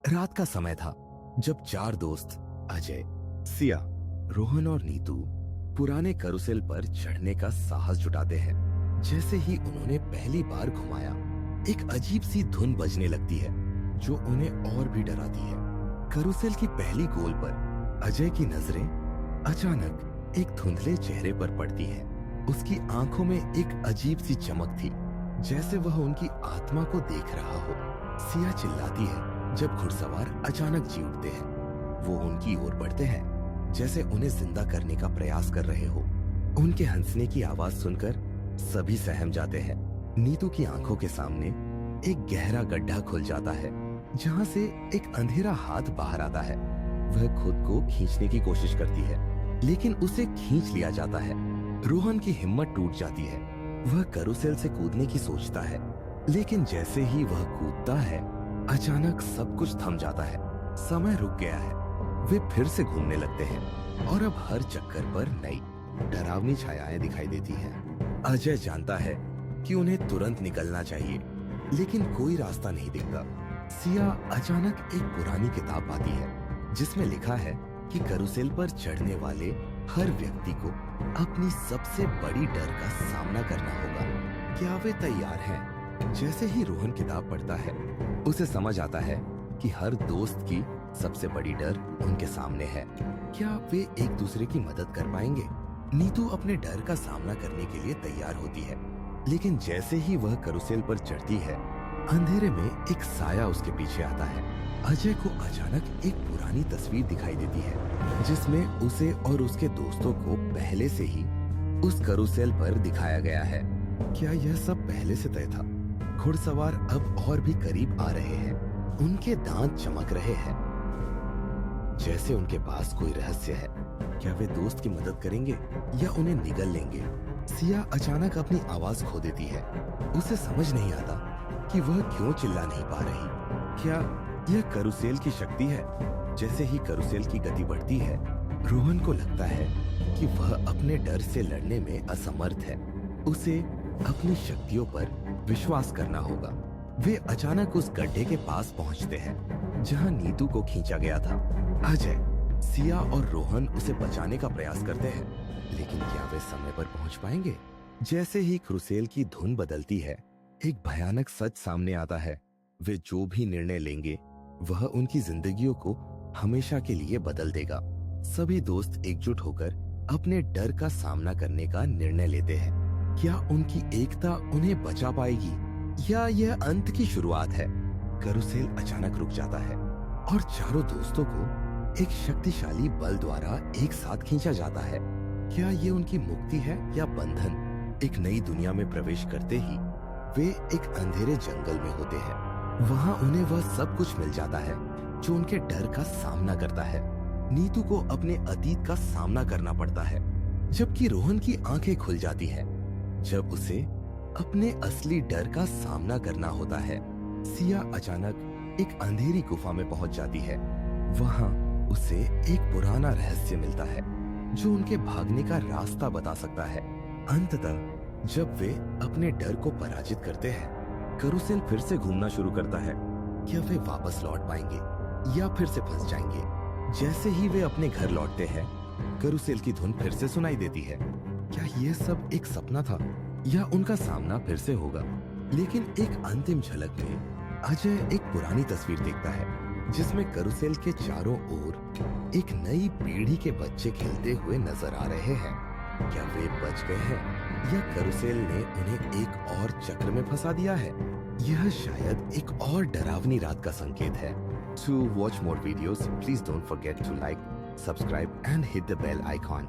रात का समय था जब चार दोस्त अजय, सिया, रोहन और नीतू पुराने करुसेल पर चढ़ने का साहस जुटाते हैं। जैसे ही उन्होंने पहली बार घुमाया, एक अजीब सी धुन बजने लगती है जो उन्हें और भी डराती है। करुसेल की पहली गोल पर अजय की नजरें अचानक एक धुंधले चेहरे पर पड़ती हैं। उसकी आंखों में एक अजीब सी चमक थी, जैसे वह उनकी आत्मा को देख रहा हो। सिया चिल्लाती है जब घुड़सवार अचानक जी उठते हैं। वो उनकी ओर बढ़ते हैं जैसे उन्हें जिंदा करने का प्रयास कर रहे हो। उनके हंसने की आवाज सुनकर सभी सहम जाते हैं। नीतू की आंखों के सामने एक गहरा गड्ढा खुल जाता है जहां से एक अंधेरा हाथ बाहर आता है। वह खुद को खींचने की कोशिश करती है, लेकिन उसे खींच लिया जाता है। रोहन की हिम्मत टूट जाती है। वह करुसेल से कूदने की सोचता है, लेकिन जैसे ही वह कूदता है, अचानक सब कुछ थम जाता है। समय रुक गया है। वे फिर से घूमने लगते हैं और अब हर चक्कर पर नई डरावनी छायाएं दिखाई देती हैं। अजय जानता है कि उन्हें तुरंत निकलना चाहिए, लेकिन कोई रास्ता नहीं दिखता। सिया अचानक एक पुरानी किताब पाती है जिसमें लिखा है कि करुसेल पर चढ़ने वाले हर व्यक्ति को अपनी सबसे बड़ी डर का सामना करना होगा। क्या वे तैयार हैं? जैसे ही रोहन किताब पढ़ता है, उसे समझ आता है कि हर दोस्त की सबसे बड़ी डर उनके सामने है। क्या वे एक दूसरे की मदद कर पाएंगे? नीतू अपने डर का सामना करने के लिए तैयार होती है, लेकिन जैसे ही वह करुसेल पर चढ़ती है, अंधेरे में एक साया उसके पीछे आता है। अजय को अचानक एक पुरानी तस्वीर दिखाई देती है जिसमें उसे और उसके दोस्तों को पहले से ही उस करुसेल पर दिखाया गया है। क्या यह सब पहले से तय था? घुड़सवार अब और भी करीब आ रहे हैं। उनके दांत चमक रहे हैं जैसे उनके पास कोई रहस्य है। क्या वे दोस्त की मदद करेंगे या उन्हें निगल लेंगे? सिया अचानक अपनी आवाज खो देती है। उसे समझ नहीं आता कि वह क्यों चिल्ला नहीं पा रही। क्या यह करुसेल की शक्ति है? जैसे ही करुसेल की गति बढ़ती है, रोहन को लगता है कि वह अपने डर से लड़ने में असमर्थ है। उसे अपनी शक्तियों पर विश्वास करना होगा। वे अचानक उस गड्ढे के पास पहुंचते हैं जहां नीतू को खींचा गया था। अजय, सिया और रोहन उसे बचाने का प्रयास करते हैं, लेकिन क्या वे समय पर पहुंच पाएंगे? जैसे ही करुसेल की धुन बदलती है, एक भयानक सच सामने आता है। वे जो भी निर्णय लेंगे, वह उनकी जिंदगियों को हमेशा के लिए बदल देगा। सभी दोस्त एकजुट होकर अपने डर का सामना करने का निर्णय लेते हैं। क्या उनकी एकता उन्हें बचा पाएगी या यह अंत की शुरुआत है? करुसेल अचानक रुक जाता है और चारों दोस्तों को एक शक्तिशाली बल द्वारा एक साथ खींचा जाता है। क्या ये उनकी मुक्ति है या बंधन? एक नई दुनिया में प्रवेश करते ही वे एक अंधेरे जंगल में होते हैं। वहां उन्हें वह सब कुछ मिल जाता है जो उनके डर का सामना करता है। नीतू को अपने अतीत का सामना करना पड़ता है, जबकि रोहन की आंखें खुल जाती हैं जब उसे अपने असली डर का सामना करना होता है। सिया अचानक एक अंधेरी गुफा में पहुंच जाती है। वहां उसे एक पुराना रहस्य मिलता है जो उनके भागने का रास्ता बता सकता है। अंततः जब वे अपने डर को पराजित करते हैं, करुसेल फिर से घूमना शुरू करता है। क्या वे वापस लौट पाएंगे या फिर से फंस जाएंगे? जैसे ही वे अपने घर लौटते हैं, करुसेल की धुन फिर से सुनाई देती है। क्या यह सब एक सपना था या उनका सामना फिर से होगा? लेकिन एक अंतिम झलक में अजय एक पुरानी तस्वीर देखता है जिसमें करुसेल के चारों ओर एक नई पीढ़ी के बच्चे खेलते हुए नजर आ रहे हैं। क्या वे बच गए हैं या करुसेल ने उन्हें एक और चक्र में फंसा दिया है? यह शायद एक और डरावनी रात का संकेत है। To watch more videos, please don't forget to like, subscribe and hit the bell icon.